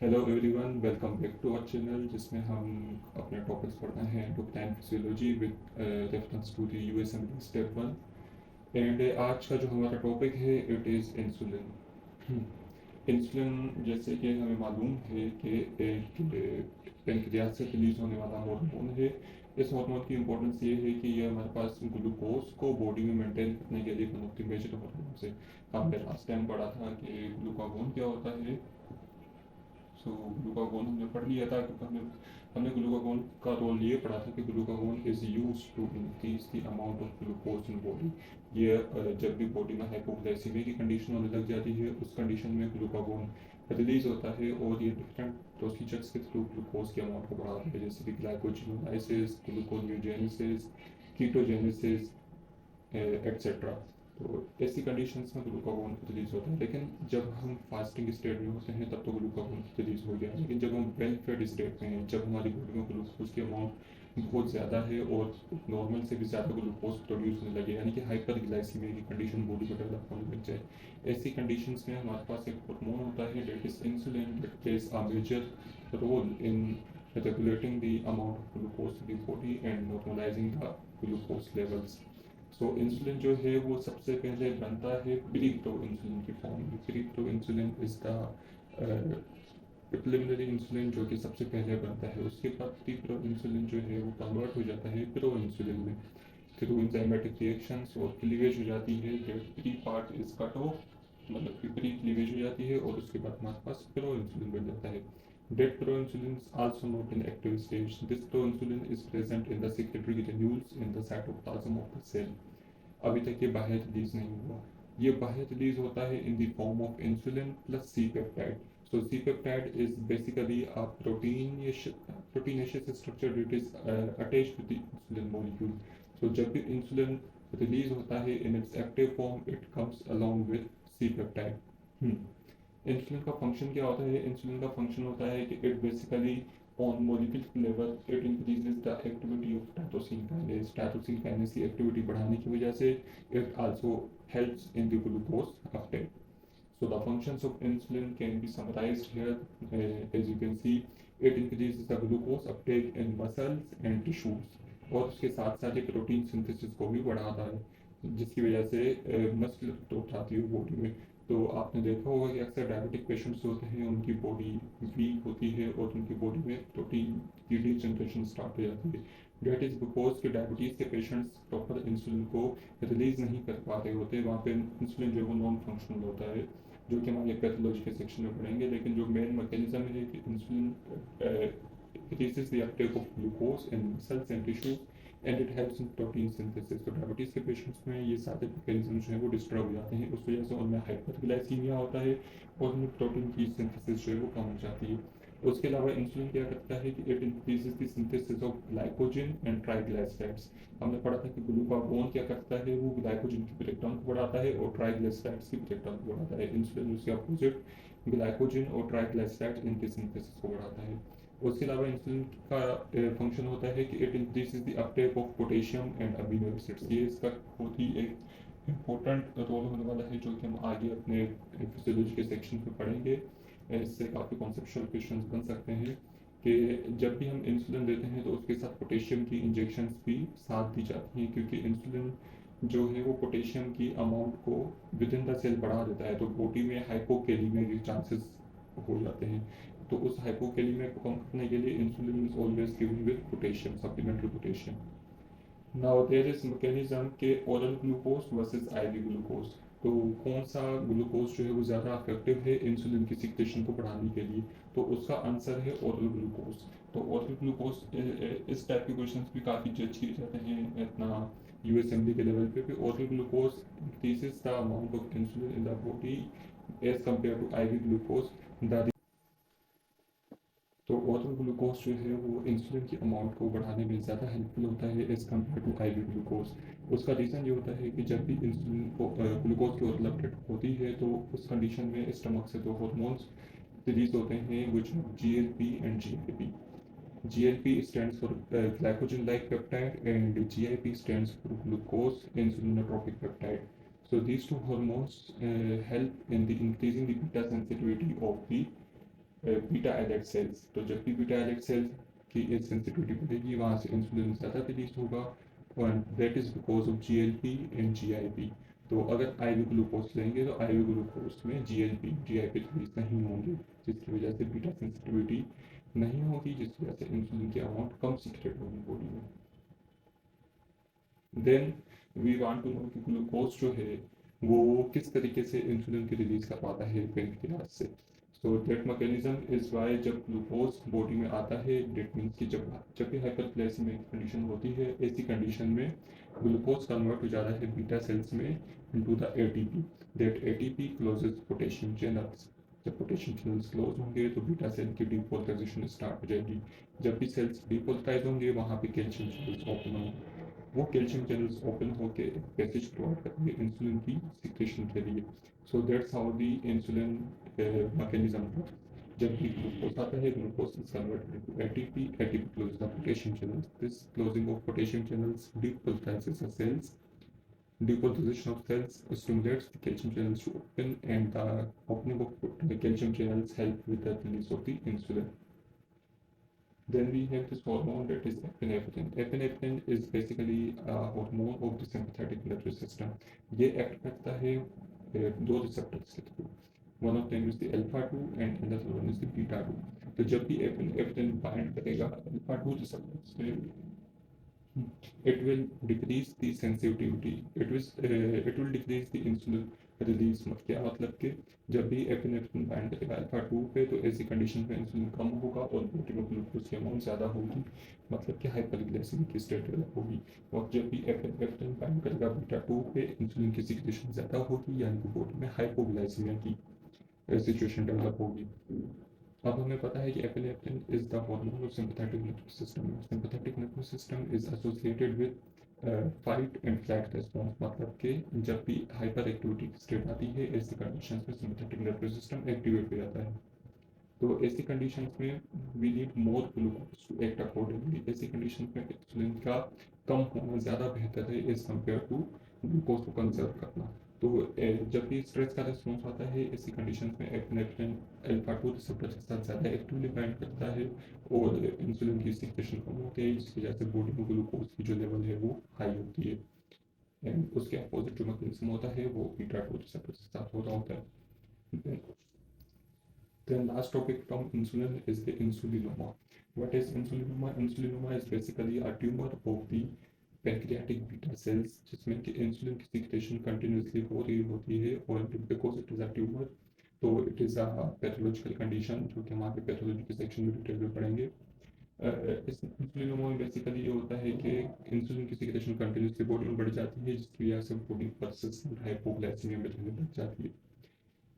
Hello everyone, welcome back to our channel जिसमें हम अपने टॉपिक्स पढ़ते हैं endocrine physiology with reference to the USMLE step 1। And आज का जो हमारा टॉपिक है इट इज़ इंसुलिन। इंसुलिन जैसे कि हमें मालूम है कि एक पेनक्रियास से रिलीज होने वाला हार्मोन है। इस हार्मोन की इम्पोर्टेंस ये है कि ये हमारे पास ग्लूकोज को बॉडी में मेंटेन करने के लिए one of the major hormone है। हमने लास्ट टाइम पढ़ा था कि ग्लूकागोन क्या होता है। सो ग्लूकागोन हमने पढ़ लिया था क्योंकि हमने हमने ग्लूकागोन का रोल ये पढ़ा था कि glucagon is use to increase the amount of glucose in body. ये जब भी बॉडी में हाइपोग्लाइसीमिया की कंडीशन होने लग जाती है उस कंडीशन में ग्लूकागोन रिलीज होता है और ये डिफरेंट प्रोसीजर्स के थ्रू ग्लूकोज के अमाउंट को बढ़ाता है, जैसे कि ग्लाइकोजिनोलाइसिस, ग्लूकोनियोजेनेसिस, कीटोजेनेसिस एक्सेट्रा। तो ऐसी कंडीशंस में ग्लूकागोन रिलीज होता है। लेकिन जब हम फास्टिंग स्टेट में होते हैं तब तो ग्लूकागोन रिलीज हो गया, लेकिन जब हम वेल फेड स्टेट में हैं, जब हमारी बॉडी में ग्लूकोज की अमाउंट बहुत ज़्यादा है और नॉर्मल से भी ज़्यादा ग्लूकोज प्रोड्यूस होने लगे, यानी कि हाइपर ग्लाइसीमिया की कंडीशन बॉडी में डेवलप होने लग जाए, ऐसी कंडीशंस में हमारे पास एक हार्मोन होता है that is insulin that plays a major role in regulating the amount of glucose in the body and normalizing the glucose levels. So insulin जो है वो सबसे पहले बनता है प्री प्रो इंसुलिन की फॉर्म में। Pre pro insulin is the preliminary insulin जो कि सबसे पहले बनता है। उसके बाद प्री प्रो इंसुलिन जो है वो कन्वर्ट हो जाता है प्रो इंसुलिन में थ्रू एंजाइमेटिक रिएक्शंस और क्लीवेज हो जाती है। जो pre part is cut off, मतलब कि प्री क्लीवेज हो जाती है और उसके बाद हमारे पास प्रो इंसुलिन बन जाता है। Dead proinsulin is also not in active stage. This proinsulin is present in the secretory granules in the cytoplasm of the cell. अभी तक ये बाहर रिलीज नहीं हुआ। ये बाहर रिलीज होता है in the form of insulin plus C peptide. So C peptide is basically a proteinaceous structure it is attached to the insulin molecule. So जब भी इंसुलिन रिलीज होता है in its active form it comes along with C peptide. Insulin का function क्या होता है? Insulin का function होता है कि it basically on molecular level it increases the activity of tyrosine kinase. Tyrosine kinase की एक्टिविटी बढ़ाने की वजह से it also helps in the glucose Uptake. So the functions of insulin can be summarized here. As you can see, it increases the glucose uptake in muscles and tissues. और उसके साथ साथ ये प्रोटीन सिंथेसिस को भी बढ़ाता है जिसकी वजह से मस्कुलर ग्रोथ आती है बॉडी में। तो आपने देखा होगा कि अक्सर डायबिटिक पेशेंट्स होते हैं उनकी बॉडी वीक होती है और उनकी बॉडी में प्रोटीन की डिजनरेशन स्टार्ट हो जाती है। डेट इज़ बिकॉज के डायबिटीज़ के पेशेंट्स प्रॉपर इंसुलिन को रिलीज नहीं कर पा रहे होते। वहाँ पे इंसुलिन जो है वो नॉन फंक्शनल होता है, जो कि हम आगे पैथोलॉजी के सेक्शन में पढ़ेंगे। लेकिन जो मेन मैकेनिज्म है कि insulin increases the uptake of glucose in cells and tissues and it helps in protein synthesis। तो डायबिटीज़ के पेशेंट्स में ये सारे मैकेनिज्म जो है वो डिस्टर्ब हो जाते हैं, उस वजह से उनमें हाइपरग्लाइसीमिया होता है और उनमें प्रोटीन की सिंथेसिस जो है वो कम हो जाती है। उसके अलावा इंसुलिन क्या करता है कि it increases the synthesis of glycogen and triglycerides. हमने पढ़ा था कि ग्लूकागोन क्या करता है, वो ग्लाइकोजन की ब्रेकडाउन को बढ़ाता है और ट्राइग्लिसराइड्स की ब्रेकडाउन को बढ़ाता है। इंसुलिन उसके अपोजिट ग्लाइकोजन और ट्राइग्लिसराइड इनकी सिंथेसिस को बढ़ाता है। उसके अलावा इंसुलिन का फंक्शन होता है कि it increases the Uptake of potassium and amino acids. ये इसका बहुत ही एक इम्पोर्टेंट रोल होने वाला है जो कि हम आगे अपने फिजियोलॉजी के सेक्शन में पढ़ेंगे। इससे काफ़ी कॉन्सेप्चुअल क्वेश्चंस बन सकते हैं कि जब भी हम इंसुलिन देते हैं तो उसके साथ पोटेशियम की इंजेक्शंस भी साथ दी जाती हैं, क्योंकि इंसुलिन जो है वो पोटेशियम की अमाउंट को विद इन द सेल बढ़ा देता है, तो बॉडी में हाइपोकैलिमिया के चांसेस हो जाते हैं। तो उस हाइपोकैलिमिया को कम करने के लिए insulin is always given with potassium, supplementary potassium. Now there is mechanism के oral glucose versus IV glucose. तो कौन सा ग्लूकोज जो है वो ज़्यादा इफेक्टिव है इंसुलिन की सिक्रेशन को बढ़ाने के लिए? तो उसका आंसर है ओरल ग्लूकोज। तो ओरल ग्लूकोज इस टाइप के क्वेश्चन भी काफ़ी जज किए जाते हैं इतना यूएसएमडी के लेवल पे भी। Oral glucose increases the amount of insulin in the body as compare to IV glucose. The तो ओरल ग्लूकोज जो है वो इंसुलिन की अमाउंट को बढ़ाने में ज़्यादा हेल्पफुल होता है as compare to IV glucose. उसका रीज़न ये होता है कि जब भी इंसुलिन को ग्लूकोज की ओरल अपटेक होती है तो उस कंडीशन में स्टमक से दो हार्मोन्स रिलीज होते हैं which GLP and GIP. GLP stands for glycogen-like peptide and GIP stands for glucose insulinotropic peptide. So these two hormones help in the increasing the beta sensitivity of the beta islet cells. तो जब भी beta islet cells की sensitivity बढ़ेगी वहाँ से insulin ज़्यादा release होगा, और that is because of GLP and GIP। तो अगर IV ग्लूकोज लेंगे तो IV ग्लूकोज में GLP GIP रिलीज नहीं होंगे, जिसकी वजह से बीटा सेंसिटिविटी नहीं होगी, जिसकी वजह से इंसुलिन की अमाउंट कम सीक्रेट होगी बॉडी में। Then we want to know कि ग्लूकोज जो है वो किस तरीके से इंसुलिन की रिलीज कर पाता है पेनक्रियाज से। So that mechanism is why जब ग्लूकोज बॉडी में आता है, डेट मीन्स कि जब भी हाइपरग्लाइसेमिक कंडीशन होती है, ऐसी कंडीशन में ग्लूकोज कन्वर्ट हो जाता है बीटा सेल्स में into the ATP। That ATP closes potassium channels. जब पोटेशियम चैनल्स क्लोज होंगे तो बीटा सेल की डिपोलराइजेशन स्टार्ट हो जाएगी। जब भी सेल्स डिपोलराइज होंगे वहाँ पे कैल्शियम चैनल्स ओपन होंगे, वो कैल्शियम चैनल्स ओपन होकर पैसेज प्रोवाइड करेंगे इंसुलिन की सिक्रेशन के लिए। So that's how the insulin mechanism works. जब भी ग्लूकोज आता है, glucose is converted into ATP, ATP closes the potassium channels. This closing of potassium channels depolarizes the cells. Depolarization of cells stimulates the calcium channels to open, and the opening of the calcium channels help with the release of the insulin. Then we have this hormone that is epinephrine. Epinephrine is basically a hormone of the sympathetic nervous system. ये act करता है दो receptors के through. One of them is the alpha 2 and another one is the beta 2. तो जब भी epinephrine bind करेगा alpha 2 receptors पे, it will decrease the sensitivity. It will decrease the insulin release। क्या मतलब कि जब भी एपिनेफ्रिन बाइंड करेगा alpha 2 पे, तो ऐसी कंडीशन में इंसुलिन कम होगा और बॉडी में ग्लूकोज की अमाउंट ज़्यादा होगी, मतलब कि हाइपरग्लाइसेमिक की स्टेट डेवलप होगी। और जब भी एपिनेफ्रिन बाइंड करेगा beta 2 पे, इंसुलिन की सिक्रेशन ज़्यादा होगी, यानी कि बॉडी में हाइपोग्लाइसीमिया की सिचुएशन डेवलप होगी। अब हमें पता है कि epinephrine is the hormone of sympathetic nervous system. Sympathetic nervous system is associated with fight and flight response, मतलब कि जब भी हाइपर एक्टिविटी स्टेट आती है, ऐसी कंडीशंस में सिंपैथेटिक नर्वस सिस्टम एक्टिवेट हो जाता है। तो ऐसी कंडीशंस में we need more glucose to act accordingly. ऐसी कंडीशंस में इंसुलिन का कम होना ज़्यादा बेहतर है एज कम्पेयर टू ग्लूकोज को कंजर्व करना। तो जब भी स्ट्रेस का रिस्पॉन्स आता है, ऐसी कंडीशंस में एपिनेफ्रिन alpha 2 रिसेप्टर के साथ ज़्यादा एक्टिवली बाइंड करता है और इंसुलिन की सिक्रेशन कम होती है, जिसकी वजह से बॉडी में ग्लूकोज की जो लेवल है वो हाई होती है। एंड उसके अपोजिट जो मैकेनिज्म होता है वो beta 2 रिसेप्टर के साथ हो रहा होता है। The last topic from insulin is the insulinoma. What is insulinoma? Insulinoma is basically a tumor of the pancreatic beta cells, जिसमें कि इंसुलिन की सिक्रेशन कंटिन्यूसली हो रही होती है, और because it is a tumour, तो it is a pathological condition, जो कि हम आगे पैथोलॉजी के सेक्शन में डिटेल में पढ़ेंगे। इस इंसुलिनोमा में बेसिकली ये होता है कि इंसुलिन की सिक्रेशन कंटिन्यूसली बॉडी में बढ़ जाती है, जिसकी वजह से बॉडी परसिस्टेंट हाइपोग्लाइसीमिया में रहने लग जाती है।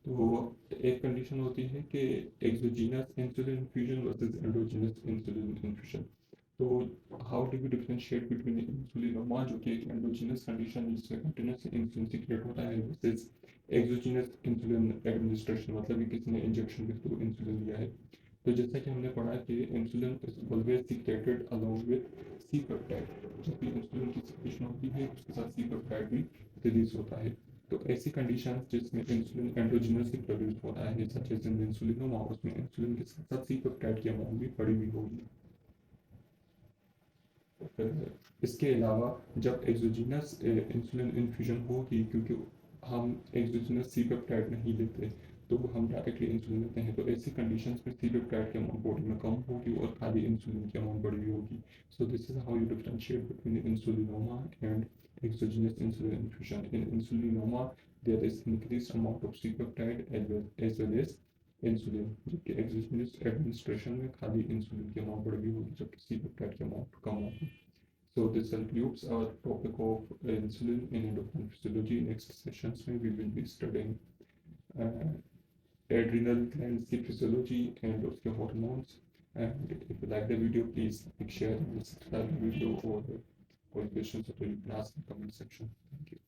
तो एक कंडीशन होती है कि exogenous insulin infusion versus endogenous insulin infusion. तो how do we differentiate between insulinoma, जो कि एक एंडोजीनस कंडीशन है जिसमें कंटिन्यूस इंसुलिन सीक्रेट होता है, वर्सेस एक्सोजीनस इंसुलिन एडमिनिस्ट्रेशन, मतलब कि किसी ने इंजेक्शन के थ्रू इंसुलिन लिया है। तो जैसा कि हमने पढ़ा कि insulin is always secreted along with C peptide. जब भी इंसुलिन की सिक्रेशन होती है, उसके साथ सी पेप्टाइड भी रिलीज होता है। तो ऐसी कंडीशन जिसमें इंसुलिन एंडोजीनसली प्रोड्यूस हो रहा है, सच एज इन इंसुलिनोमा, उसमें इंसुलिन के साथ साथ सी पेप्टाइड की अमाउंट भी बढ़ी हुई होगी। इसके अलावा जब एक्सोजीनस इंसुलिन इन्फ्यूजन होगी, क्योंकि हम एक्सोजीनस सी पेप्टाइड नहीं लेते, तो हम डायरेक्टली इंसुलिन लेते हैं, तो ऐसी कंडीशंस में सी पेप्टाइड की अमाउंट बॉडी में कम होगी और खाली इंसुलिन की अमाउंट बढ़ी हुई होगी। So this is how you differentiate between insulinoma and exogenous insulin infusion. In insulinoma, there is increased amount of C-peptide as well as insulin, जबकि exogenous administration में खाली इंसुलिन की अमाउंट बढ़ी होगी, जबकि C-peptide की अमाउंट कम होगी। So this concludes our topic of insulin in endocrine physiology. Next sessions में we will be studying adrenal glands की physiology and उसके hormones. And if you like the video, please like, share, and subscribe the video, or questions that you can ask in the comment section. Thank you.